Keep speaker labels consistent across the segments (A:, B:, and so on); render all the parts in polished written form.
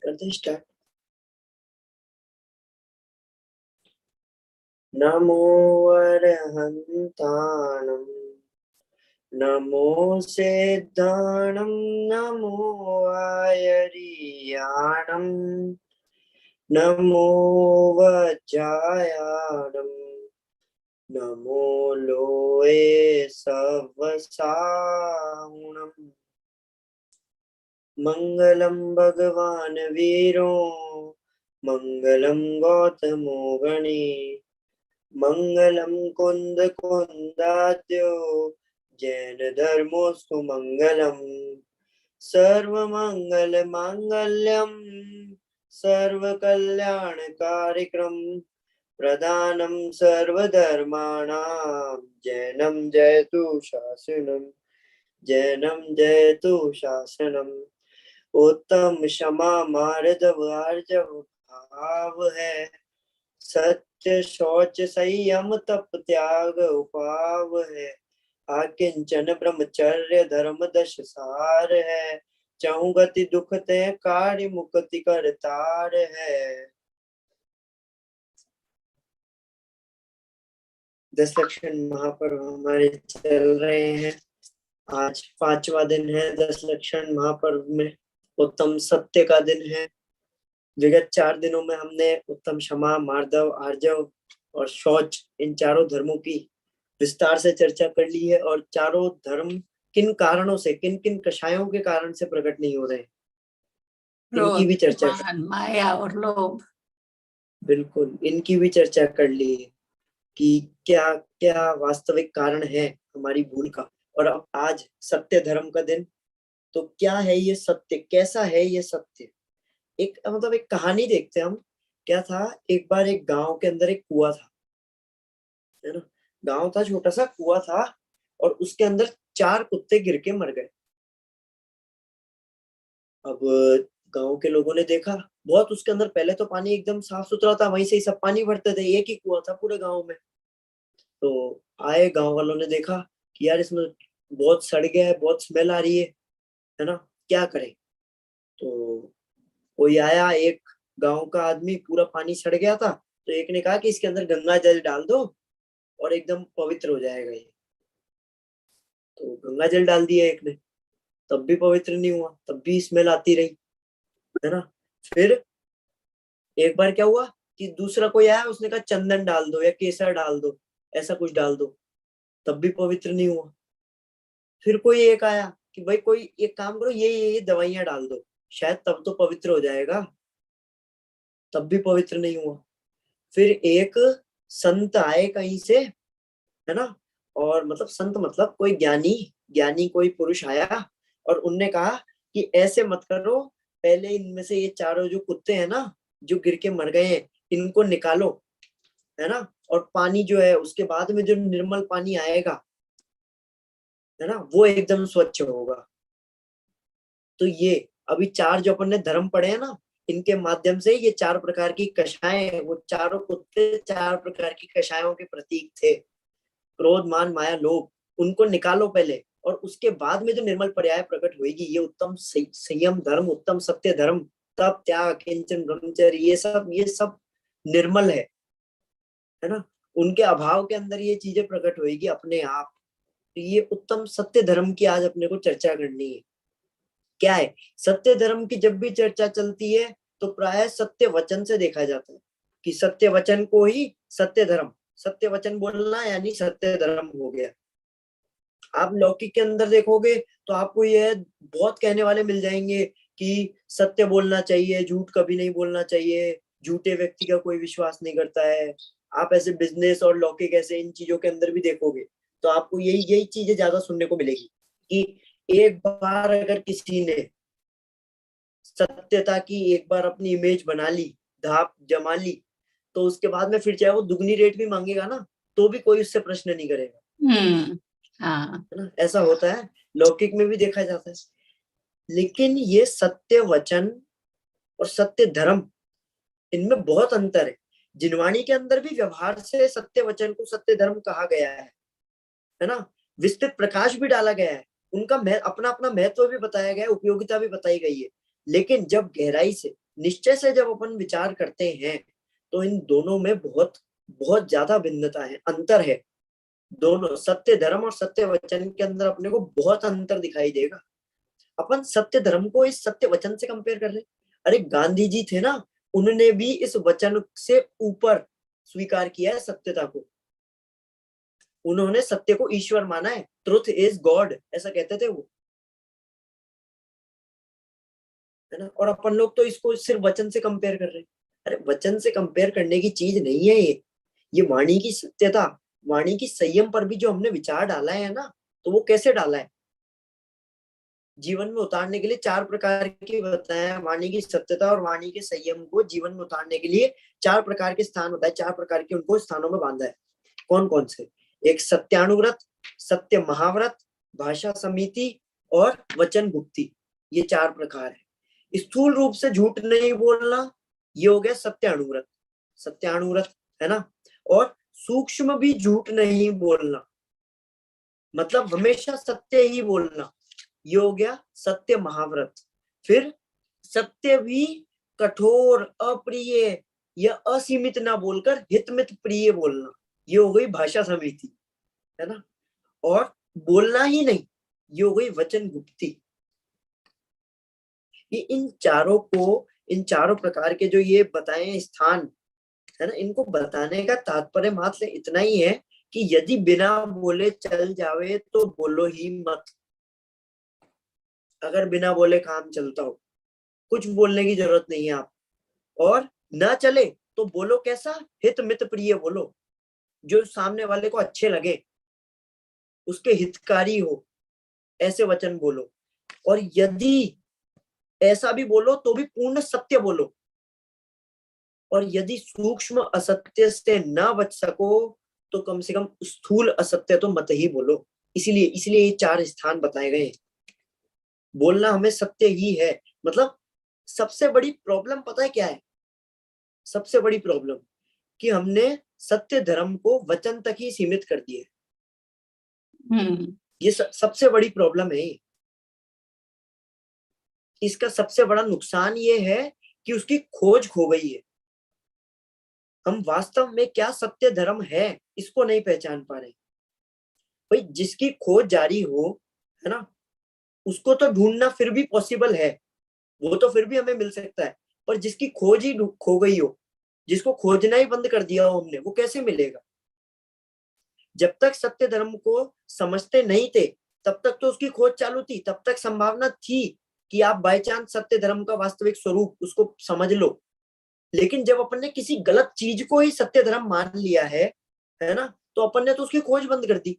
A: करते स्टार्ट। नमो अरहंताणं नमो सिद्धाणं नमो आयर्याणं नमो वज्रायाणं नमो लोये सवसाहुणम् मंगलम भगवान वीरो मंगलम गौतमो गणे मंगलम कुंद कुंदाद्यो जैन धर्मोस्तु मंगलम सर्वमंगल मांगल्यम सर्व कल्याण कार्यक्रम प्रदानम सर्वधर्माणां जैनम जयतु शासनम जैनम जयतु शासनम उत्तम क्षमा मार्दव आर्जव भाव है सत्य शौच संयम तप त्याग उपाव है आकिंचन ब्रह्मचर्य धर्म दश सार है चहुगति दुख ते कार्य मुक्ति करतार है। 10 लक्षण महापर्व हमारे चल रहे हैं। आज 5वां दिन है 10 लक्षण महापर्व में। उत्तम सत्य का दिन है। विगत 4 दिनों में हमने उत्तम क्षमा मार्दव आर्जव और शौच इन चारों धर्मों की विस्तार से चर्चा कर ली है और चारों धर्म किन कारणों से किन किन कषायों के कारण से प्रकट नहीं हो रहे हैं इनकी भी चर्चा
B: माया और लोभ।
A: बिल्कुल इनकी भी चर्चा कर ली है कि क्या क्या वास्तविक कारण है हमारी भूल का। और अब आज सत्य धर्म का दिन। तो क्या है ये सत्य, कैसा है ये सत्य। एक मतलब एक कहानी देखते हैं हम। क्या था, एक बार एक गांव के अंदर एक कुआं था, है ना। गांव था, छोटा सा कुआं था और उसके अंदर 4 कुत्ते गिर के मर गए। अब गांव के लोगों ने देखा, बहुत उसके अंदर पहले तो पानी एकदम साफ सुथरा था, वहीं से ही सब पानी भरते थे, एक ही कुआं था पूरे गांव में। तो आए गांव वालों ने देखा कि यार इसमें बहुत सड़ गया है, बहुत स्मेल आ रही है ना, क्या करें। तो कोई आया, एक गांव का आदमी, पूरा पानी सड़ गया था, तो एक ने कहा कि इसके अंदर गंगा जल डाल दो और एकदम पवित्र हो जाएगा ये। तो गंगा जल डाल दिया एक ने, तब भी पवित्र नहीं हुआ, तब भी स्मेल आती रही, है ना। फिर एक बार क्या हुआ कि दूसरा कोई आया, उसने कहा चंदन डाल दो या केसर डाल दो, ऐसा कुछ डाल दो, तब भी पवित्र नहीं हुआ। फिर कोई एक आया कि भाई कोई एक काम करो, ये दवाइयां डाल दो, शायद तब तो पवित्र हो जाएगा, तब भी पवित्र नहीं हुआ। फिर एक संत आए कहीं से, है ना, और मतलब संत मतलब कोई ज्ञानी ज्ञानी कोई पुरुष आया और उनने कहा कि ऐसे मत करो, पहले इनमें से ये चारों जो कुत्ते हैं ना, जो गिर के मर गए हैं, इनको निकालो, है ना, और पानी जो है उसके बाद में जो निर्मल पानी आएगा, है ना, वो एकदम स्वच्छ होगा। तो ये अभी 4 जो अपन ने धर्म पढ़े हैं ना, इनके माध्यम से ये 4 प्रकार की कषाएं, वो चारों कुत्ते 4 प्रकार की कषायों के प्रतीक थे। क्रोध मान माया लोभ, उनको निकालो पहले, और उसके बाद में जो निर्मल पर्याय प्रकट होगी, ये उत्तम संयम धर्म, उत्तम सत्य धर्म, तप त्याग किंचन ब्रह्मचर्य, ये सब निर्मल है ना। उनके अभाव के अंदर ये चीजें प्रकट होगी अपने आप। तो ये उत्तम सत्य धर्म की आज अपने को चर्चा करनी है। क्या है सत्य धर्म की, जब भी चर्चा चलती है तो प्राय सत्य वचन से देखा जाता है कि सत्य वचन को ही सत्य धर्म, सत्य वचन बोलना यानी सत्य धर्म हो गया। आप लौकिक के अंदर देखोगे तो आपको ये बहुत कहने वाले मिल जाएंगे कि सत्य बोलना चाहिए, झूठ कभी नहीं बोलना चाहिए, झूठे व्यक्ति का कोई विश्वास नहीं करता है। आप ऐसे बिजनेस और लौकिक ऐसे इन चीजों के अंदर भी देखोगे तो आपको यही यही चीजें ज्यादा सुनने को मिलेगी कि एक बार अगर किसी ने सत्यता की एक बार अपनी इमेज बना ली, धाप जमा ली, तो उसके बाद में फिर चाहे वो दुगनी रेट भी मांगेगा ना, तो भी कोई उससे प्रश्न नहीं करेगा।
B: हाँ,
A: है ना, ऐसा होता है, लौकिक में भी देखा जाता है। लेकिन ये सत्य वचन और सत्य धर्म, इनमें बहुत अंतर है। जिनवाणी के अंदर भी व्यवहार से सत्य वचन को सत्य धर्म कहा गया है ना, विस्तृत प्रकाश भी डाला गया है, उनका अपना अपना महत्व भी बताया गया है, उपयोगिता भी बताई गई है। लेकिन जब गहराई से निश्चय से जब अपन विचार करते हैं तो इन दोनों में बहुत बहुत ज्यादा भिन्नता है, अंतर है। दोनों सत्य धर्म और सत्य वचन के अंदर अपने को बहुत अंतर दिखाई देगा। अपन सत्य धर्म को इस सत्य वचन से कंपेयर कर रहे हैं। अरे गांधी जी थे ना, उन्होंने भी इस वचन से ऊपर स्वीकार किया है सत्यता को। उन्होंने सत्य को ईश्वर माना है, ट्रुथ इज गॉड ऐसा कहते थे वो, है ना। और अपन लोग तो इसको सिर्फ वचन से कंपेयर कर रहे हैं। अरे वचन से कंपेयर करने की चीज नहीं है ये वाणी की सत्यता, वाणी की संयम पर भी जो हमने विचार डाला है ना, तो वो कैसे डाला है, जीवन में उतारने के लिए 4 प्रकार के बताया। वाणी की सत्यता और वाणी के संयम को जीवन में उतारने के लिए 4 प्रकार के स्थान बताए, 4 प्रकार के उनको स्थानों में बांधा है। कौन कौन से? एक सत्यानुव्रत, सत्य महाव्रत, भाषा समिति और वचन गुप्ति, ये 4 प्रकार है। स्थूल रूप से झूठ नहीं बोलना, ये हो गया सत्यानुव्रत, सत्यानुव्रत, है ना। और सूक्ष्म भी झूठ नहीं बोलना, मतलब हमेशा सत्य ही बोलना, ये हो गया सत्य महाव्रत। फिर सत्य भी कठोर, अप्रिय या असीमित ना बोलकर हितमित प्रिय बोलना, ये हो गई भाषा समिति, है ना। और बोलना ही नहीं, ये हो गई वचन गुप्ति। ये इन चारों को, इन चारों प्रकार के जो ये बताए स्थान, है ना, इनको बताने का तात्पर्य मात्र इतना ही है कि यदि बिना बोले चल जावे तो बोलो ही मत। अगर बिना बोले काम चलता हो, कुछ बोलने की जरूरत नहीं है आप, और ना चले तो बोलो कैसा, हित मित प्रिय बोलो, जो सामने वाले को अच्छे लगे, उसके हितकारी हो, ऐसे वचन बोलो। और यदि ऐसा भी बोलो तो भी पूर्ण सत्य बोलो। और यदि सूक्ष्म असत्य से ना बच सको तो कम से कम स्थूल असत्य तो मत ही बोलो। इसीलिए इसलिए ये 4 स्थान बताए गए हैं। बोलना हमें सत्य ही है। मतलब सबसे बड़ी प्रॉब्लम पता है क्या है? सबसे बड़ी प्रॉब्लम कि हमने सत्य धर्म को वचन तक ही सीमित कर दिया है। ये सबसे बड़ी प्रॉब्लम है। इसका सबसे बड़ा नुकसान ये है कि उसकी खोज खो गई है। हम वास्तव में क्या सत्य धर्म है इसको नहीं पहचान पा रहे। भाई जिसकी खोज जारी हो, है ना, उसको तो ढूंढना फिर भी पॉसिबल है, वो तो फिर भी हमें मिल सकता है। पर जिसकी खोज ही खो गई हो, जिसको खोजना ही बंद कर दिया हो हमने, वो कैसे मिलेगा? जब तक सत्य धर्म को समझते नहीं थे तब तक तो उसकी खोज चालू थी, तब तक संभावना थी कि आप बाय चांस सत्य धर्म का वास्तविक स्वरूप उसको समझ लो। लेकिन जब अपन ने किसी गलत चीज को ही सत्य धर्म मान लिया है ना, तो अपन ने तो उसकी खोज बंद कर दी।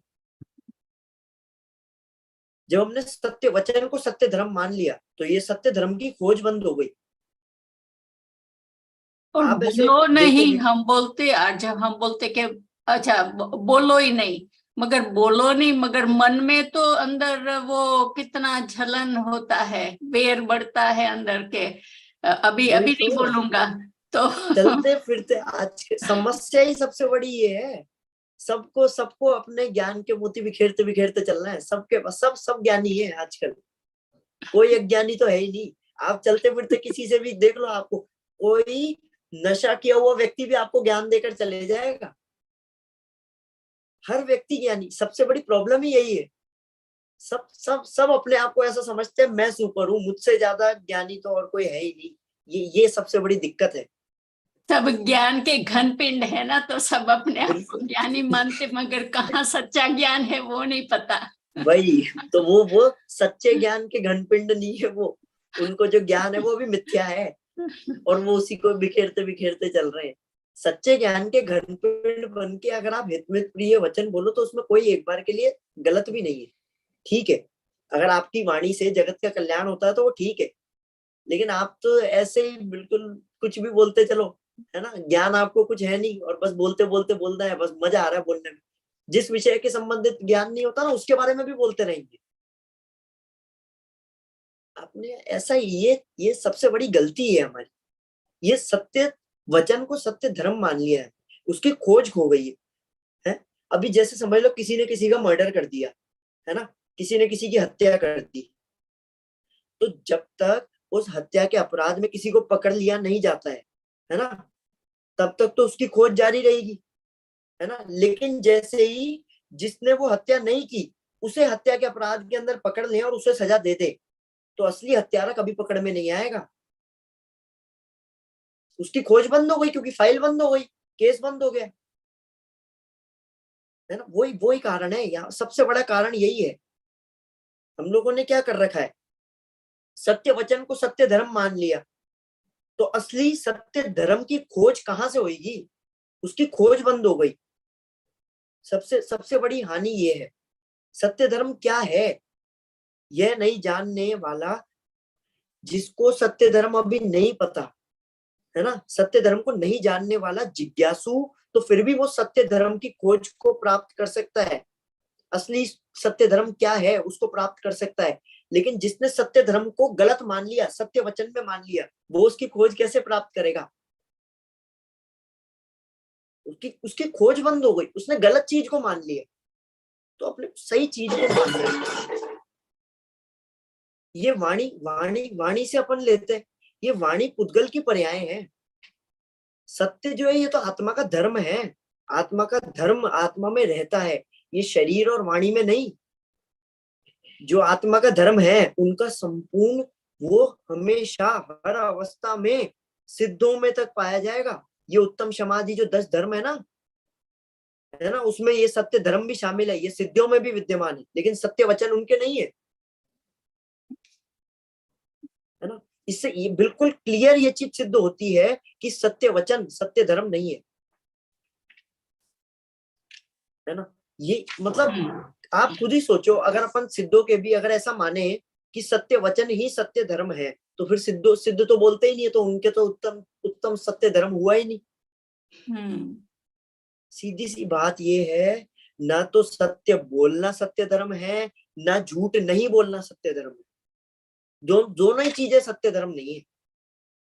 A: जब हमने सत्य वचन को सत्य धर्म मान लिया तो ये सत्य धर्म की खोज बंद हो गई।
B: और
A: आप ऐसे
B: बोलो नहीं,
A: देखोगे,
B: हम बोलते, और जब हम बोलते कि अच्छा बोलो ही नहीं, मगर बोलो नहीं, मगर मन में तो अंदर वो कितना जलन होता है, वेर बढ़ता है अंदर के। अभी
A: वही
B: अभी
A: तो
B: नहीं बोलूंगा तो
A: चलते फिरते आज के समस्या ही सबसे बड़ी ये है। सबको सबको अपने ज्ञान के मोती बिखेरते बिखेरते चलना है। सबके पास सब ज्ञानी है आजकल, कोई अज्ञानी तो है ही नहीं। आप चलते फिरते किसी से भी देख लो, आपको कोई नशा किया हुआ व्यक्ति भी आपको ज्ञान देकर चले जाएगा। हर व्यक्ति ज्ञानी, सबसे बड़ी प्रॉब्लम ही यही है। सब सब सब अपने आप को ऐसा समझते हैं, मैं सुपर हूँ, मुझसे ज्यादा ज्ञानी तो और कोई है ही नहीं। ये सबसे बड़ी दिक्कत है।
B: सब ज्ञान के घन पिंड है ना, तो सब अपने आप को
A: बिल्कुल
B: ज्ञानी मानते, मगर कहाँ सच्चा ज्ञान है वो नहीं पता।
A: वही तो, वो सच्चे ज्ञान के घनपिंड नहीं है वो। उनको जो ज्ञान है वो भी मिथ्या है, और वो उसी को बिखेरते बिखेरते चल रहे हैं। सच्चे ज्ञान के घनपिंड बन के अगर आप हितमित प्रिय वचन बोलो तो उसमें कोई एक बार के लिए गलत भी नहीं है। ठीक है, अगर आपकी वाणी से जगत का कल्याण होता है तो वो ठीक है। लेकिन आप तो ऐसे ही बिल्कुल कुछ भी बोलते चलो, है ना। ज्ञान आपको कुछ है नहीं और बस बोलते बोलते बोलना है, बस मजा आ रहा है बोलने में। जिस विषय के संबंधित ज्ञान नहीं होता ना, उसके बारे में भी बोलते रहेंगे। आपने ऐसा, ये सबसे बड़ी गलती है हमारी। ये सत्य वचन को सत्य धर्म मान लिया है, उसकी खोज खो गई है। अभी जैसे समझ लो किसी ने किसी का मर्डर कर दिया, है ना, किसी ने किसी की हत्या कर दी, तो जब तक उस हत्या के अपराध में किसी को पकड़ लिया नहीं जाता है ना, तब तक तो उसकी खोज जारी रहेगी, है ना। लेकिन जैसे ही जिसने वो हत्या नहीं की उसे हत्या के अपराध के अंदर पकड़ ले और उसे सजा दे दे, तो असली हत्यारा कभी पकड़ में नहीं आएगा। उसकी खोज बंद हो गई, क्योंकि फाइल बंद हो गई, केस बंद हो गया, है ना। वही वही कारण है, यहाँ सबसे बड़ा कारण यही है। हम लोगों ने क्या कर रखा है, सत्य वचन को सत्य धर्म मान लिया, तो असली सत्य धर्म की खोज कहां से होगी, उसकी खोज बंद हो गई। सबसे सबसे बड़ी हानि ये है। सत्य धर्म क्या है, यह नहीं जानने वाला, जिसको सत्य धर्म अभी नहीं पता, है ना, सत्य धर्म को नहीं जानने वाला जिज्ञासु, तो फिर भी वो सत्य धर्म की खोज को प्राप्त कर सकता है, असली सत्य धर्म क्या है उसको प्राप्त कर सकता है। लेकिन जिसने सत्य धर्म को गलत मान लिया, सत्य वचन में मान लिया, वो उसकी खोज कैसे प्राप्त करेगा। उसकी उसकी खोज बंद हो गई, उसने गलत चीज को मान लिया, तो अपने सही चीज को मान लिया। ये वाणी वाणी वाणी से अपन लेते हैं, ये वाणी पुद्गल की पर्याय है। सत्य जो है ये तो आत्मा का धर्म है, आत्मा का धर्म आत्मा में रहता है, ये शरीर और वाणी में नहीं। जो आत्मा का धर्म है उनका संपूर्ण, वो हमेशा हर अवस्था में सिद्धों में तक पाया जाएगा। ये उत्तम समाधि जो 10 धर्म है ना, उसमें ये सत्य धर्म भी शामिल है, ये सिद्धियों में भी विद्यमान है, लेकिन सत्य वचन उनके नहीं है ना। इससे ये बिल्कुल क्लियर ये चीज सिद्ध होती है कि सत्य वचन सत्य धर्म नहीं है ना। ये मतलब आप खुद ही सोचो, अगर अपन सिद्धों के भी अगर ऐसा माने कि सत्य वचन ही सत्य धर्म है, तो फिर सिद्ध तो बोलते ही नहीं है, तो उनके तो उत्तम उत्तम सत्य धर्म हुआ ही नहीं। सीधी सी बात ये है, ना तो सत्य बोलना सत्य धर्म है, ना झूठ नहीं बोलना सत्य धर्म है। दोनों ही चीजें सत्य धर्म नहीं है।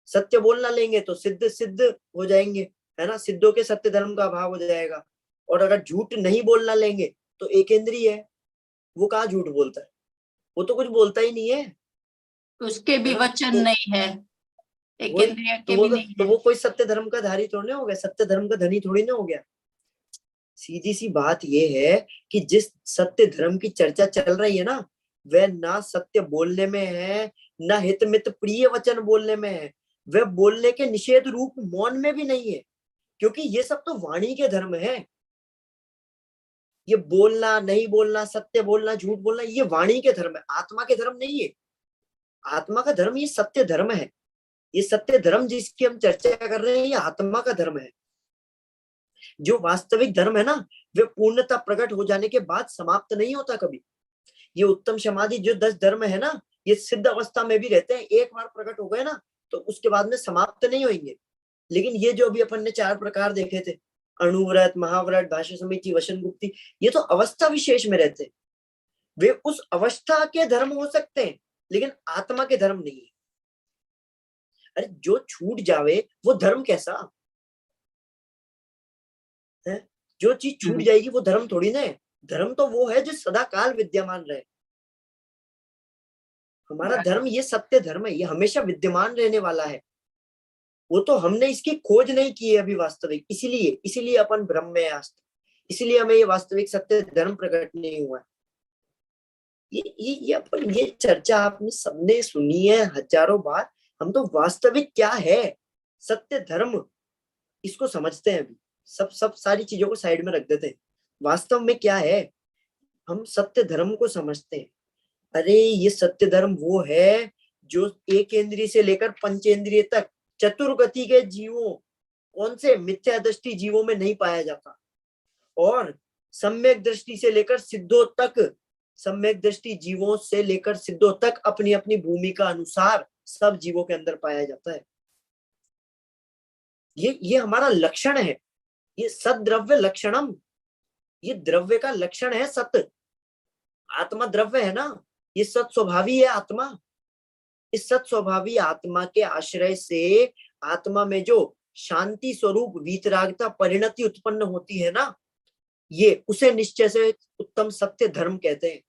A: सत्य बोलना लेंगे तो सिद्ध सिद्ध हो जाएंगे, है ना, सिद्धों के सत्य धर्म का अभाव हो जाएगा। और अगर झूठ नहीं बोलना लेंगे तो एकेंद्रीय है, वो कहाँ झूठ बोलता है, वो तो कुछ बोलता ही नहीं है,
B: उसके भी वचन
A: तो
B: नहीं है,
A: वही
B: एकेंद्रिय
A: तो
B: के
A: वो
B: भी नहीं
A: तो
B: है।
A: वो कोई सत्य धर्म का धारी थोड़ी ना हो गया, सत्य धर्म का धनी थोड़ी ना हो गया। सीधी सी बात ये है कि जिस सत्य धर्म की चर्चा चल रही है ना, वह ना सत्य बोलने में है, ना हित मित प्रिय वचन बोलने में है, वह बोलने के निषेध रूप मौन में भी नहीं है, क्योंकि ये सब तो वाणी के धर्म है। ये बोलना नहीं बोलना, सत्य बोलना झूठ बोलना, ये वाणी के धर्म है, आत्मा के धर्म नहीं है। आत्मा का धर्म ये सत्य धर्म है, ये सत्य धर्म जिसकी हम चर्चा कर रहे हैं ये आत्मा का धर्म है। जो वास्तविक धर्म है ना, वे पूर्णता प्रकट हो जाने के बाद समाप्त नहीं होता कभी। ये उत्तम समाधि जो 10 धर्म है ना, ये सिद्ध अवस्था में भी रहते हैं, एक बार प्रकट हो गए ना तो उसके बाद में समाप्त नहीं होंगे। लेकिन ये जो अभी अपन ने 4 प्रकार देखे थे, अणुव्रत, महाव्रत, भाष्य समिति, वशन गुप्ति, ये तो अवस्था विशेष में रहते हैं। वे उस अवस्था के धर्म हो सकते हैं, लेकिन आत्मा के धर्म नहीं है। अरे जो छूट जावे वो धर्म कैसा है, जो चीज छूट जाएगी वो धर्म थोड़ी ना है। धर्म तो वो है जो सदा काल विद्यमान रहे। हमारा धर्म ये सत्य धर्म है, ये हमेशा विद्यमान रहने वाला है। वो तो हमने इसकी खोज नहीं की है अभी वास्तविक, इसीलिए इसीलिए अपन भ्रम में आज, इसीलिए हमें ये वास्तविक सत्य धर्म प्रकट नहीं हुआ। ये अपन ये चर्चा आपने सबने सुनी है हजारों बार। हम तो वास्तविक क्या है सत्य धर्म, इसको समझते हैं अभी। सब सब सारी चीजों को साइड में रख देते हैं, वास्तव में क्या है हम सत्य धर्म को समझते हैं। अरे ये सत्य धर्म वो है जो एक इंद्रिय से लेकर पंचेंद्रिय तक चतुर्गति के जीवों, कौन से मिथ्या दृष्टि जीवों में नहीं पाया जाता, और सम्यक दृष्टि से लेकर सिद्धों तक, सम्यक दृष्टि जीवों से लेकर सिद्धों तक अपनी अपनी भूमिका अनुसार सब जीवों के अंदर पाया जाता है। ये हमारा लक्षण है, ये सद्द्रव्य लक्षणम, ये द्रव्य का लक्षण है सत्य। आत्मा द्रव्य है ना, ये सत स्वभावी है आत्मा। इस सत स्वभावी आत्मा के आश्रय से आत्मा में जो शांति स्वरूप वीतरागता परिणति उत्पन्न होती है ना, ये उसे निश्चय से उत्तम सत्य धर्म कहते हैं।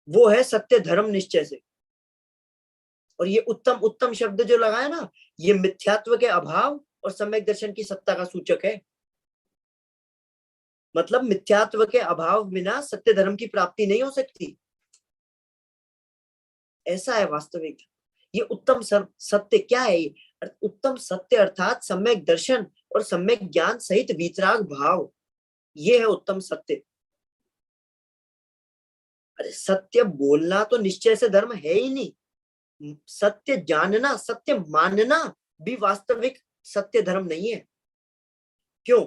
A: वो है सत्य धर्म निश्चय से। और ये उत्तम उत्तम शब्द जो लगाया ना, ये मिथ्यात्व के अभाव और सम्यक दर्शन की सत्ता का सूचक है। मतलब मिथ्यात्व के अभाव बिना सत्य धर्म की प्राप्ति नहीं हो सकती, ऐसा है वास्तविक। ये उत्तम सत्य क्या है? ये उत्तम सत्य अर्थात सम्यक दर्शन और सम्यक ज्ञान सहित वीतराग भाव, ये है उत्तम सत्य। अरे सत्य बोलना तो निश्चय से धर्म है ही नहीं, सत्य जानना, सत्य मानना भी वास्तविक सत्य धर्म नहीं है। क्यों?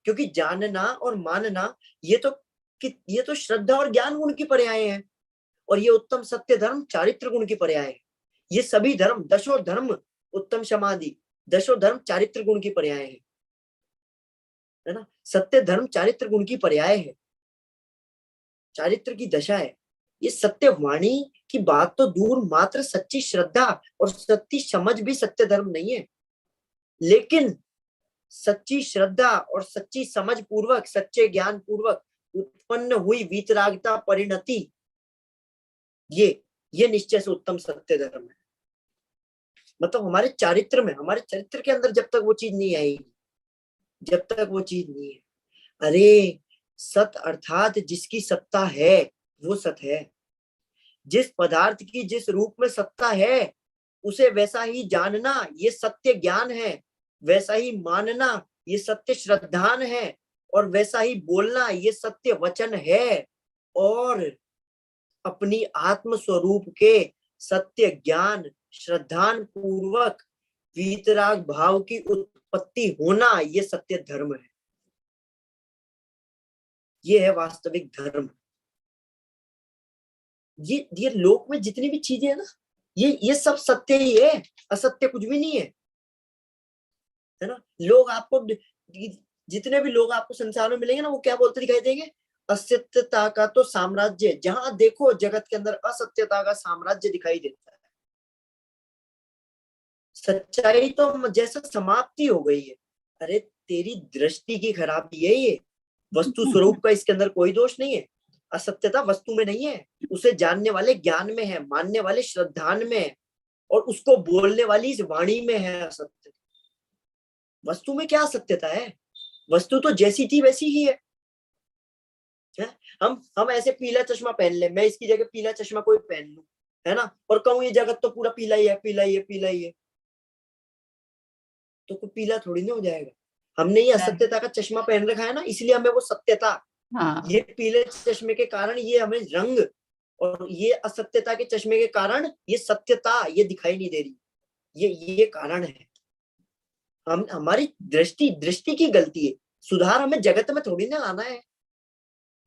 A: क्योंकि जानना और मानना ये तो श्रद्धा और ज्ञान गुण की पर्याय है, और ये उत्तम सत्य धर्म चारित्र गुण की पर्याय है। ये सभी धर्म, दशो धर्म, उत्तम समाधि, दशो धर्म चारित्र गुण की पर्याय है ना। सत्य धर्म चारित्र गुण की पर्याय है, चारित्र की दशा है। ये सत्य वाणी की बात तो दूर, मात्र सच्ची श्रद्धा और सच्ची समझ भी सत्य धर्म नहीं है। लेकिन सच्ची श्रद्धा और सच्ची समझ पूर्वक, सच्चे ज्ञान पूर्वक उत्पन्न हुई वीतरागता परिणति, ये निश्चय से उत्तम सत्य धर्म है। मतलब हमारे चारित्र में, हमारे चरित्र के अंदर जब तक वो चीज नहीं आएगी, जब तक वो चीज नहीं है, अरे सत अर्थात जिसकी सत्ता है वो सत है। जिस पदार्थ की जिस रूप में सत्ता है उसे वैसा ही जानना ये सत्य ज्ञान है, वैसा ही मानना ये सत्य श्रद्धान है, और वैसा ही बोलना ये सत्य वचन है। और अपनी आत्म स्वरूप के सत्य ज्ञान श्रद्धान पूर्वक वीतराग भाव की उत्पत्ति होना ये सत्य धर्म है। ये है वास्तविक धर्म। ये लोक में जितनी भी चीजें है ना, ये सब सत्य ही है, असत्य कुछ भी नहीं है ना। लोग आपको, जितने भी लोग आपको संसार में मिलेंगे ना, वो क्या बोलते दिखाई देंगे? असत्यता का तो साम्राज्य, जहां देखो जगत के अंदर असत्यता का साम्राज्य दिखाई देता है। सच्चाई तो जैसा समाप्ति हो गई है। अरे तेरी दृष्टि की खराबी है ये, वस्तु स्वरूप का इसके अंदर कोई दोष नहीं है। असत्यता वस्तु में नहीं है, उसे जानने वाले ज्ञान में है, मानने वाले श्रद्धान में है, और उसको बोलने वाली इस वाणी में है असत्य। वस्तु में क्या असत्यता है? वस्तु तो जैसी थी वैसी ही है। हम ऐसे पीला चश्मा पहन ले, मैं इसकी जगह पीला चश्मा कोई पहन लूं, है ना, और कहूं ये जगत तो पूरा पीला ही है, पीला ही है, पीला ही है, तो कोई पीला थोड़ी ना हो जाएगा। हमने ये असत्यता का चश्मा पहन रखा है ना, इसलिए हमें वो सत्यता, ये पीले चश्मे के कारण ये हमें रंग, और ये असत्यता के चश्मे के कारण ये सत्यता ये दिखाई नहीं दे रही। ये कारण है। हम, हमारी दृष्टि की गलती है। सुधार हमें जगत में थोड़ी ना लाना है।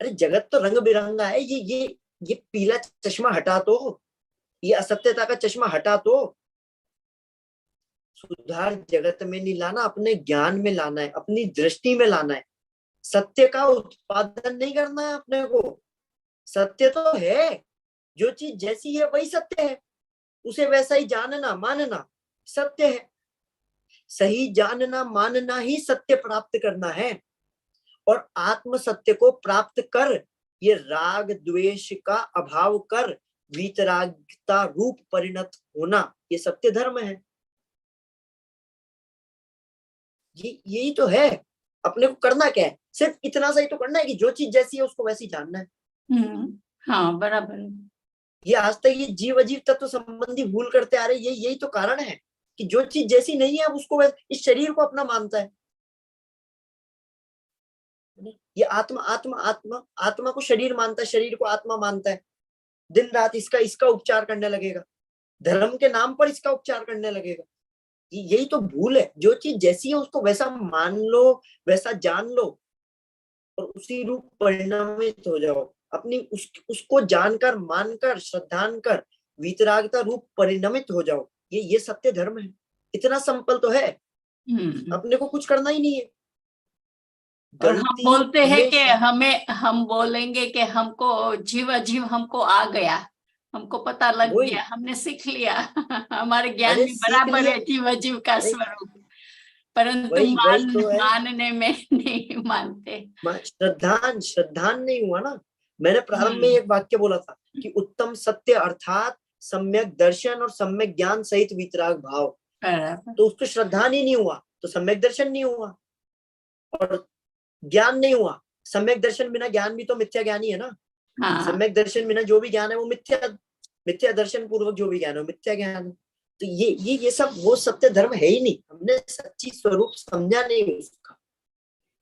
A: अरे जगत तो रंग बिरंगा है, ये पीला चश्मा हटा तो, ये असत्यता का चश्मा हटा तो। सुधार जगत में नहीं लाना, अपने ज्ञान में लाना है, अपनी दृष्टि में लाना है। सत्य का उत्पादन नहीं करना है अपने को। सत्य तो है, जो चीज जैसी है वही सत्य है, उसे वैसा ही जानना मानना सत्य है। सही जानना मानना ही सत्य प्राप्त करना है, और आत्म सत्य को प्राप्त कर ये राग द्वेष का अभाव कर वीतरागता रूप परिणत होना ये सत्य धर्म है। यही तो है। अपने को करना क्या है? सिर्फ इतना सा ही तो करना है कि जो चीज जैसी है उसको वैसी जानना है।
B: हाँ बराबर।
A: ये आज तक ये जीव अजीव तत्व संबंधी भूल करते आ रहे, यही तो कारण है कि जो चीज जैसी नहीं है उसको इस शरीर को अपना मानता है। ये आत्मा आत्मा आत्मा आत्मा को शरीर मानता है, शरीर को आत्मा मानता है। दिन रात इसका उपचार करने लगेगा, धर्म के नाम पर इसका उपचार करने लगेगा। यही तो भूल है। जो चीज जैसी है उसको वैसा मान लो, वैसा जान लो, और उसी रूप परिणामित हो जाओ। अपनी उसको जानकर मानकर श्रद्धान कर वीतरागता रूप परिणमित हो जाओ। ये सत्य धर्म है। इतना सिंपल तो है, अपने को कुछ करना ही नहीं है।
B: और हम बोलते हैं कि हम बोलेंगे कि हमको जीव अजीव हमको आ गया, हमको पता लग गया, हमने सीख लिया हमारे ज्ञान में बराबर है जीव अजीव का स्वरूप, परंतु मानने में नहीं मानते।
A: श्रद्धान नहीं हुआ ना। मैंने प्रारंभ में एक वाक्य बोला था कि उत्तम सत्य अर्थात सम्यक दर्शन और सम्यक ज्ञान सहित वितराग भाव।
B: बराबर।
A: तो उसको श्रद्धा नहीं हुआ तो सम्यक दर्शन नहीं हुआ और ज्ञान नहीं हुआ। सम्यक दर्शन बिना ज्ञान भी तो मिथ्या ज्ञान ही है ना।
B: हाँ
A: सम्यक दर्शन बिना जो भी ज्ञान है वो मिथ्या, मिथ्या दर्शन पूर्वक जो भी ज्ञान है वो मिथ्या ज्ञान है। तो ये सब वो सत्य धर्म है ही नहीं, हमने सच्ची स्वरूप समझा नहीं उसका।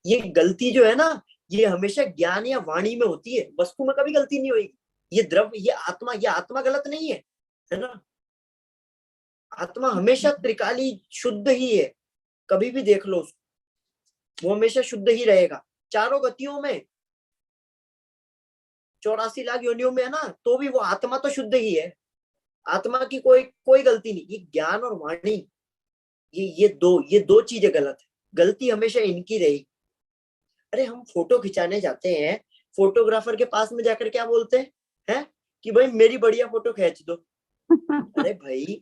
A: ये गलती जो है ना, ये हमेशा ज्ञान या वाणी में होती है, वस्तु में कभी गलती नहीं होगी। ये द्रव्य, ये आत्मा गलत नहीं है ना। आत्मा हमेशा त्रिकाली शुद्ध ही है, कभी भी देख लो उसको, वो हमेशा शुद्ध ही रहेगा। चारों गतियों में 84 लाख योनियों में है ना, तो भी वो आत्मा तो शुद्ध ही है। आत्मा की कोई कोई गलती नहीं। ये ज्ञान और वाणी, ये दो चीजें गलत है। गलती हमेशा इनकी रही। अरे हम फोटो खिंचाने जाते हैं, फोटोग्राफर के पास में जाकर क्या बोलते हैं कि भाई मेरी बढ़िया फोटो खींच दो। अरे भाई,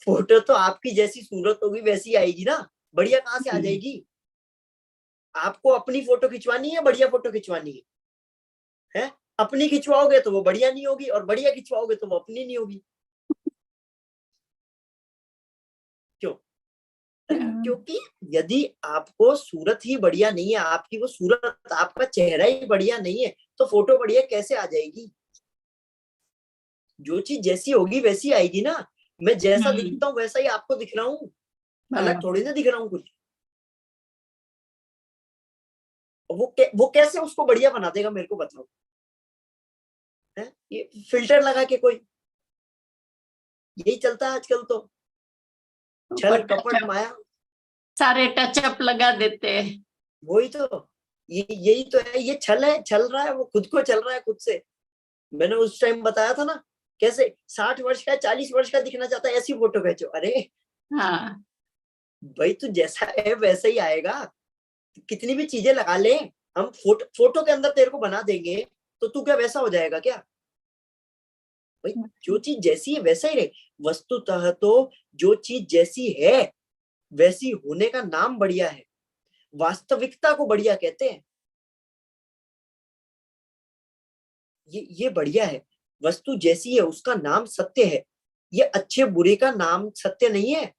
A: फोटो तो आपकी जैसी सूरत होगी वैसी आएगी ना, बढ़िया कहाँ से आ जाएगी। आपको अपनी फोटो खिंचवानी है, बढ़िया फोटो खिंचवानी है? अपनी खिंचवाओगे तो वो बढ़िया नहीं होगी, और बढ़िया खिंचवाओगे तो वो अपनी नहीं होगी। क्यों? क्योंकि यदि आपको सूरत ही बढ़िया नहीं है, आपकी वो सूरत, आपका चेहरा ही बढ़िया नहीं है, तो फोटो बढ़िया कैसे आ जाएगी? जो चीज जैसी होगी वैसी आएगी ना। मैं जैसा दिखता हूँ वैसा ही आपको दिख रहा हूँ, अलग थोड़ी ना दिख रहा हूँ कुछ। वो कैसे उसको बढ़िया बना देगा, मेरे को बताओ। ये फिल्टर लगा के कोई, यही चलता है आजकल तो, छल कपट माया,
B: सारे टचअप लगा देते हैं।
A: वही तो, यही तो है। ये छल है, चल रहा है, वो खुद को चल रहा है खुद से। मैंने उस टाइम बताया था ना, कैसे 60 वर्ष का 40 वर्ष का दिखना चाहता है, ऐसी फोटो खींचो। अरे
B: हाँ
A: भाई, तू जैसा है वैसा ही आएगा। कितनी भी चीजें लगा ले, हम फोटो के अंदर तेरे को बना देंगे, तो तू क्या वैसा हो जाएगा क्या? भाई जो चीज जैसी है वैसा ही रहे। वस्तुतः तो जो चीज जैसी है वैसी होने का नाम बढ़िया है। वास्तविकता को बढ़िया कहते हैं। ये बढ़िया है। वस्तु जैसी है उसका नाम सत्य है। ये अच्छे बुरे का नाम सत्य नहीं है।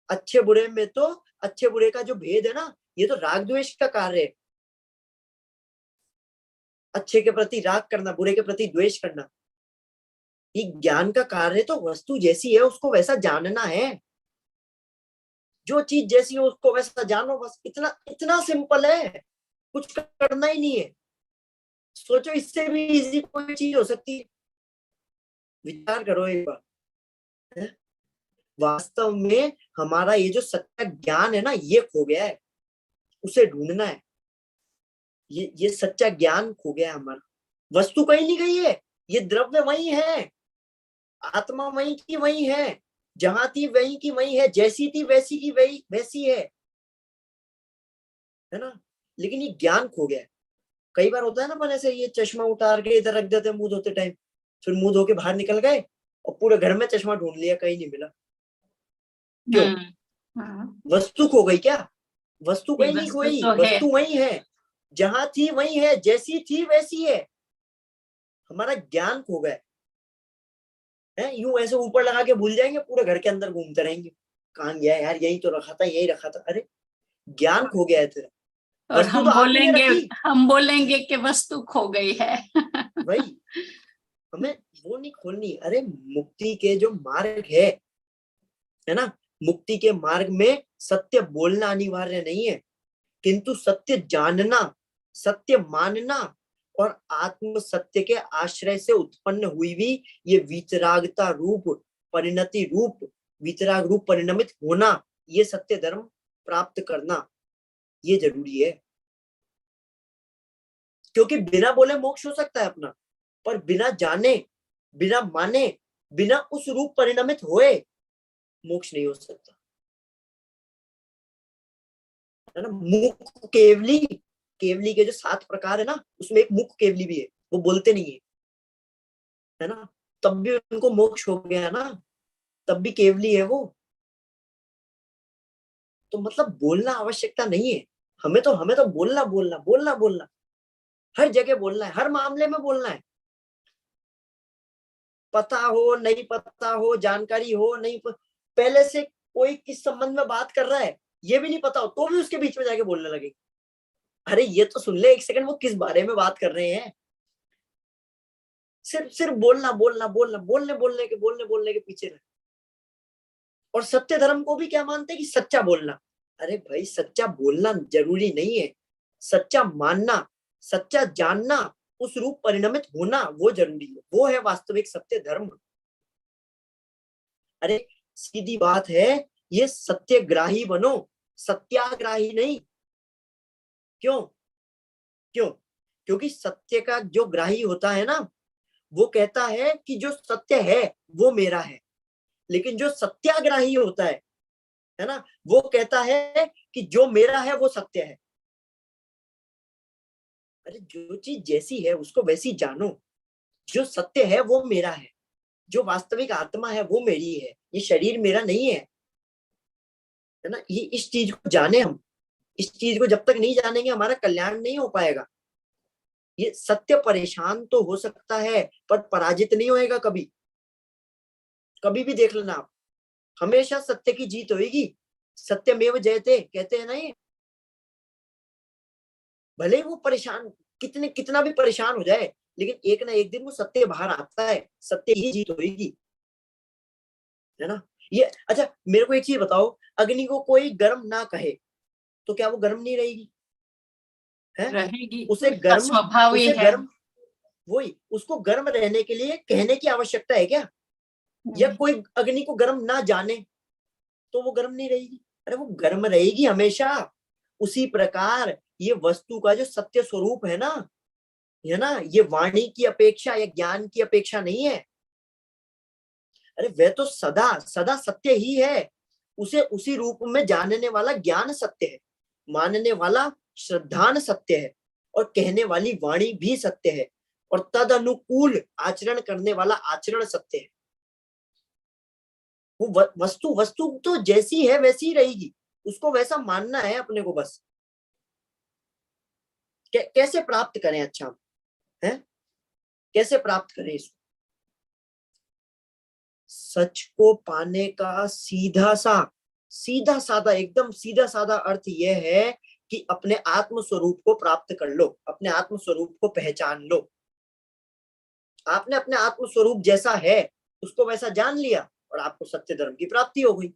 A: अच्छे बुरे में तो, अच्छे बुरे का जो भेद है ना, ये तो राग द्वेष का कार्य है। अच्छे के प्रति राग करना, बुरे के प्रति द्वेष करना, ये ज्ञान का कार्य। तो वस्तु जैसी है उसको वैसा जानना है। जो चीज जैसी हो उसको वैसा जानो, बस इतना इतना सिंपल है। कुछ करना ही नहीं है। सोचो इससे भी इजी कोई चीज हो सकती है? विचार करो एक बार। वास्तव में हमारा ये जो सच्चा ज्ञान है ना, ये खो गया है, उसे ढूंढना है। ये सच्चा ज्ञान खो गया है हमारा। वस्तु कहीं नहीं गई है, ये द्रव्य वही है, आत्मा वही की वही है, जहां थी वही की वही है, जैसी थी वैसी की वही वैसी है ना। लेकिन ये ज्ञान खो गया है। कई बार होता है ना, अपन ऐसे ये चश्मा उतार के इधर रख देते हैं मुंह धोते टाइम, फिर मुंह धो के बाहर निकल गए और पूरे घर में चश्मा ढूंढ लिया, कहीं नहीं मिला। क्यों? वस्तु खो गई क्या? वस्तु कहीं नहीं खोई,
B: तो
A: वस्तु वही है, जहां थी वही है, जैसी थी वैसी है। हमारा ज्ञान खो गया है। यूं ऐसे ऊपर लगा के भूल जाएंगे, पूरे घर के अंदर घूमते रहेंगे, कहाँ गया यार, यही तो रखा था, यही रखा था। अरे ज्ञान खो गया है तेरा।
B: और
A: वस्तु तो आपने रखी।
B: हम बोलेंगे कि वस्तु खो गई है।
A: भाई हमें वो नहीं खोलनी। अरे मुक्ति के जो मार्ग है ना, मुक्ति के मार्ग में सत्य बोलना अनिवार्य नहीं है, किंतु सत्य जानना, सत्य मानना और आत्म सत्य के आश्रय से उत्पन्न हुई भी ये वितरागता रूप, परिणति रूप, वितराग रूप परिणमित होना, ये सत्य धर्म प्राप्त करना, ये जरूरी है। क्योंकि बिना बोले मोक्ष हो सकता है अपना, पर बिना जाने, बिना माने, बिना उस रूप परिणमित होए मोक्ष नहीं हो सकता, है ना। मुख केवली, केवली के जो 7 प्रकार है ना, उसमें एक मुख केवली भी है, वो बोलते नहीं है ना, तब भी उनको मोक्ष हो गया ना, तब भी केवली है वो। तो मतलब बोलना आवश्यकता नहीं है। हमें तो बोलना बोलना बोलना बोलना, हर जगह बोलना है, हर मामले में बोलना है। पता हो नहीं पता हो, जानकारी हो नहीं पहले से कोई किस संबंध में बात कर रहा है ये भी नहीं पता हो, तो भी उसके बीच में जाके बोलने लगे। अरे ये तो सुन ले एक सेकंड, वो किस बारे में बात कर रहे हैं। सिर्फ सिर्फ बोलना बोलना बोलना, बोलने के पीछे रहे। और सत्य धर्म को भी क्या मानते हैं कि सच्चा बोलना। अरे भाई सच्चा बोलना जरूरी नहीं है, सच्चा मानना, सच्चा जानना, उस रूप परिणमित होना वो जरूरी है, वो है वास्तविक सत्य धर्म। अरे सीधी बात है, ये सत्यग्राही बनो, सत्याग्राही नहीं। क्यों? क्यों? क्योंकि सत्य का जो ग्राही होता है ना, वो कहता है कि जो सत्य है वो मेरा है। लेकिन जो सत्याग्राही होता है ना, वो कहता है कि जो मेरा है वो सत्य है। अरे जो चीज जैसी है उसको वैसी जानो। जो सत्य है वो मेरा है, जो वास्तविक आत्मा है वो मेरी है, ये शरीर मेरा नहीं है ना। ये इस चीज को जाने हम। इस चीज को जब तक नहीं जानेंगे हमारा कल्याण नहीं हो पाएगा। ये सत्य परेशान तो हो सकता है पर पराजित नहीं होएगा कभी। कभी भी देख लेना आप, हमेशा सत्य की जीत होगी। सत्यमेव जयते कहते हैं ना ये। भले ही वो परेशान कितना भी परेशान हो जाए, लेकिन एक ना एक दिन वो सत्य बाहर आता है, सत्य ही जीत होगी, है ना। ये अच्छा मेरे को एक चीज बताओ, अग्नि को कोई गर्म ना कहे तो क्या वो गर्म नहीं रहेगी? है
B: रहेगी,
A: उसे
B: उसका
A: गर्म,
B: स्वभाव ही
A: उसे
B: है।
A: गर्म, वही उसको गर्म रहने के लिए कहने की आवश्यकता है क्या? या कोई अग्नि को गर्म ना जाने तो वो गर्म नहीं रहेगी? अरे वो गर्म रहेगी हमेशा। उसी प्रकार ये वस्तु का जो सत्य स्वरूप है ना, ये वाणी की अपेक्षा या ज्ञान की अपेक्षा नहीं है। अरे वह तो सदा सदा सत्य ही है। उसे उसी रूप में जानने वाला ज्ञान सत्य है, मानने वाला श्रद्धान सत्य है, और कहने वाली वाणी भी सत्य है, और तद अनुकूल आचरण करने वाला आचरण सत्य है। वो वस्तु वस्तु तो जैसी है वैसी ही रहेगी, उसको वैसा मानना है अपने को बस। कैसे प्राप्त करें? अच्छा है, कैसे प्राप्त करें इसको? सच को पाने का सीधा साधा एकदम सीधा साधा अर्थ यह है कि अपने आत्म स्वरूप को प्राप्त कर लो, अपने आत्म स्वरूप को पहचान लो। आपने अपने आत्म स्वरूप जैसा है उसको वैसा जान लिया और आपको सत्य धर्म की प्राप्ति हो गई।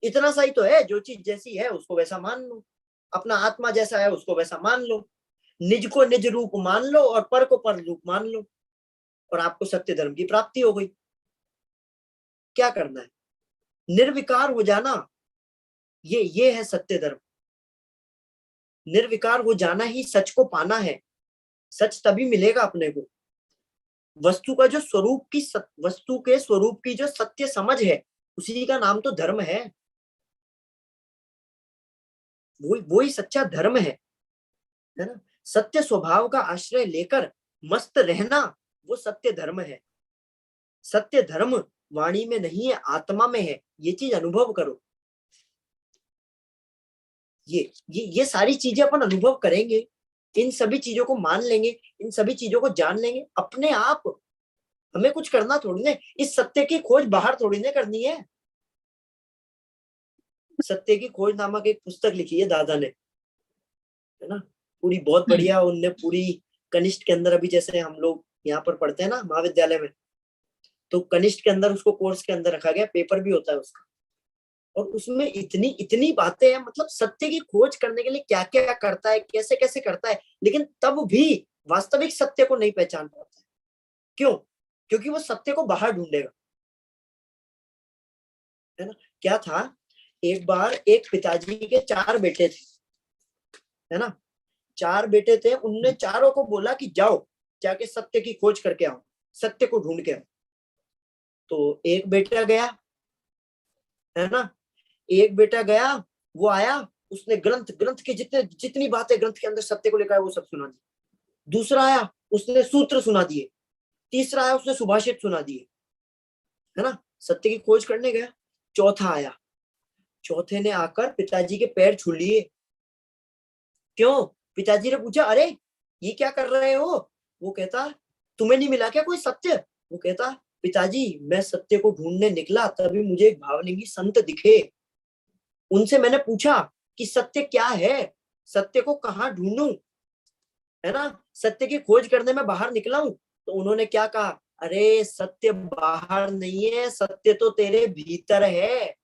A: इतना सा ही तो है, जो चीज जैसी है उसको वैसा मान लो, अपना आत्मा जैसा है उसको वैसा मान लो, निज को निज रूप मान लो और पर को पर रूप मान लो, और आपको सत्य धर्म की प्राप्ति हो गई। क्या करना है? निर्विकार हो जाना, ये है सत्य धर्म। निर्विकार हो जाना ही सच को पाना है। सच तभी मिलेगा अपने को। वस्तु का जो स्वरूप की वस्तु के स्वरूप की जो सत्य समझ है उसी का नाम तो धर्म है। वही सच्चा धर्म है ना। सत्य स्वभाव का आश्रय लेकर मस्त रहना वो सत्य धर्म है। सत्य धर्म वाणी में नहीं है, आत्मा में है। ये चीज अनुभव करो। ये सारी चीजें अपन अनुभव करेंगे, इन सभी चीजों को मान लेंगे, इन सभी चीजों को जान लेंगे अपने आप। हमें कुछ करना थोड़ी ना, इस सत्य की खोज बाहर थोड़ी ना करनी है। सत्य की खोज नामक एक पुस्तक लिखी है दादा ने, है ना, पूरी बहुत बढ़िया। उनने पूरी कनिष्ठ के अंदर, अभी जैसे हम लोग यहाँ पर पढ़ते हैं ना महाविद्यालय में, तो कनिष्ठ के अंदर उसको कोर्स के अंदर रखा गया, पेपर भी होता है उसका। और उसमें इतनी इतनी बातें हैं, मतलब सत्य की खोज करने के लिए क्या क्या करता है, कैसे कैसे करता है, लेकिन तब भी वास्तविक सत्य को नहीं पहचान पाता है। क्यों? क्योंकि वो सत्य को बाहर ढूंढेगा, है ना। क्या था, एक बार एक पिताजी के 4 बेटे थे, है ना। 4 बेटे थे, उनने चारों को बोला कि जाओ जाके सत्य की खोज करके आओ, सत्य को ढूंढ के आओ। तो एक बेटा गया, है ना, एक बेटा गया, वो आया, उसने ग्रंथ ग्रंथ के जितनी बातें ग्रंथ के अंदर सत्य को लेकर है वो सब सुना दी। दूसरा आया, उसने सूत्र सुना दिए। तीसरा आया, उसने सुभाषित सुना दिए, है ना, सत्य की खोज करने गया। चौथा आया, चौथे ने आकर पिताजी के पैर छू लिए। क्यों? पिताजी ने पूछा, अरे ये क्या कर रहे हो? वो कहता, तुम्हें नहीं मिला क्या कोई सत्य? वो कहता, पिताजी मैं सत्य को ढूंढने निकला, तभी मुझे एक भावलिंगी संत दिखे। उनसे मैंने पूछा कि सत्य क्या है, सत्य को कहाँ ढूंढूं, है ना, सत्य की खोज करने में बाहर निकला हूं। तो उन्होंने क्या कहा, अरे सत्य बाहर नहीं है, सत्य तो तेरे भीतर है,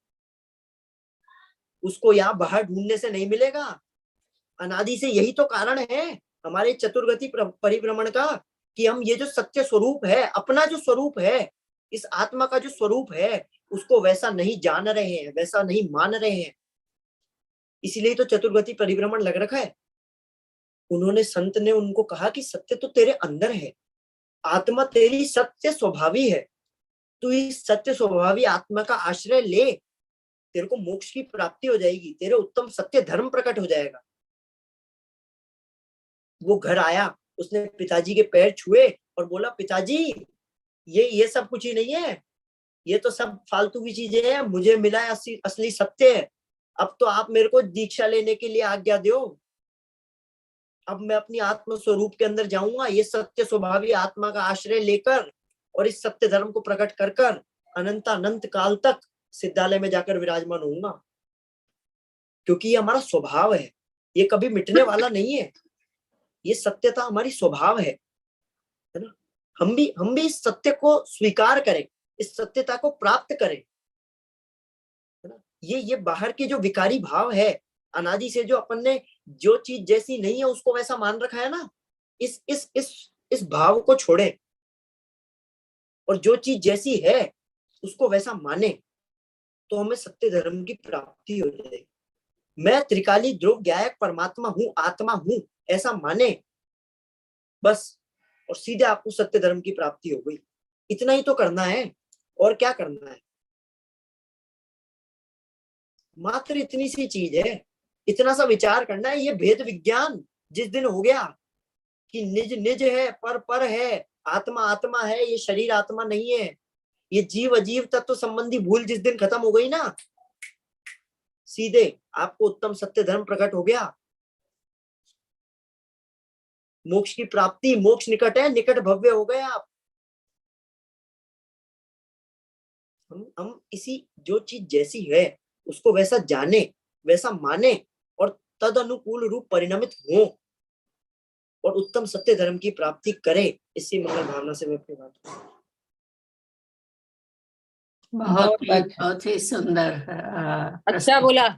A: उसको यहाँ बाहर ढूंढने से नहीं मिलेगा। अनादि से यही तो कारण है हमारे चतुर्गति परिभ्रमण का, कि हम ये जो सत्य स्वरूप है, अपना जो स्वरूप है, इस आत्मा का जो स्वरूप है, उसको वैसा नहीं जान रहे हैं, वैसा नहीं मान रहे हैं। इसीलिए तो चतुर्गति परिभ्रमण लग रखा है। उन्होंने, संत ने उनको कहा कि सत्य तो तेरे अंदर है, आत्मा तेरी सत्य स्वभावी है, तू इस सत्य स्वभावी आत्मा का आश्रय ले, तेरे को मोक्ष की प्राप्ति हो जाएगी, तेरे उत्तम सत्य धर्म प्रकट हो जाएगा। वो घर आया, उसने पिताजी के पैर छुए और बोला, पिताजी ये सब कुछ ही नहीं है, ये तो सब फालतू की चीजें हैं, मुझे मिला है असली सत्य। अब तो आप मेरे को दीक्षा लेने के लिए आज्ञा दो, अब मैं अपनी आत्म स्वरूप के अंदर जाऊंगा, ये सत्य स्वभावी आत्मा का आश्रय लेकर, और इस सत्य धर्म को प्रकट कर कर अनंत काल तक सिद्धालय में जाकर विराजमान होऊंगा। क्योंकि ये हमारा स्वभाव है, ये कभी मिटने वाला नहीं है, ये सत्यता हमारी स्वभाव है ना। हम भी इस सत्य को स्वीकार करें, इस सत्यता को प्राप्त करें, है ना। ये बाहर के जो विकारी भाव है, अनादि से जो अपन ने जो चीज जैसी नहीं है उसको वैसा मान रखा है ना, इस भाव को छोड़े और जो चीज जैसी है उसको वैसा माने, तो हमें सत्य धर्म की प्राप्ति हो जाएगी। मैं त्रिकाली ध्रुव ज्ञायक परमात्मा हूं, आत्मा हूं, ऐसा माने बस, और सीधे आपको सत्य धर्म की प्राप्ति हो गई। इतना ही तो करना है, और क्या करना है, मात्र इतनी सी चीज है, इतना सा विचार करना है। ये भेद विज्ञान जिस दिन हो गया कि निज निज है, पर है, आत्मा आत्मा है, ये शरीर आत्मा नहीं है, ये जीव अजीव तत्व संबंधी भूल जिस दिन खत्म हो गई ना, सीधे आपको उत्तम सत्य धर्म प्रकट हो गया। मोक्ष की प्राप्ति, मोक्ष निकट है, निकट भव्य हो गए आप। हम इसी जो चीज जैसी है उसको वैसा जाने, वैसा माने, और तद अनुकूल रूप परिणमित हो, और उत्तम सत्य धर्म की प्राप्ति करे। इसी मंगल भावना से मैं अपनी बात
B: बहुत ही सुंदर।
C: अच्छा बोला।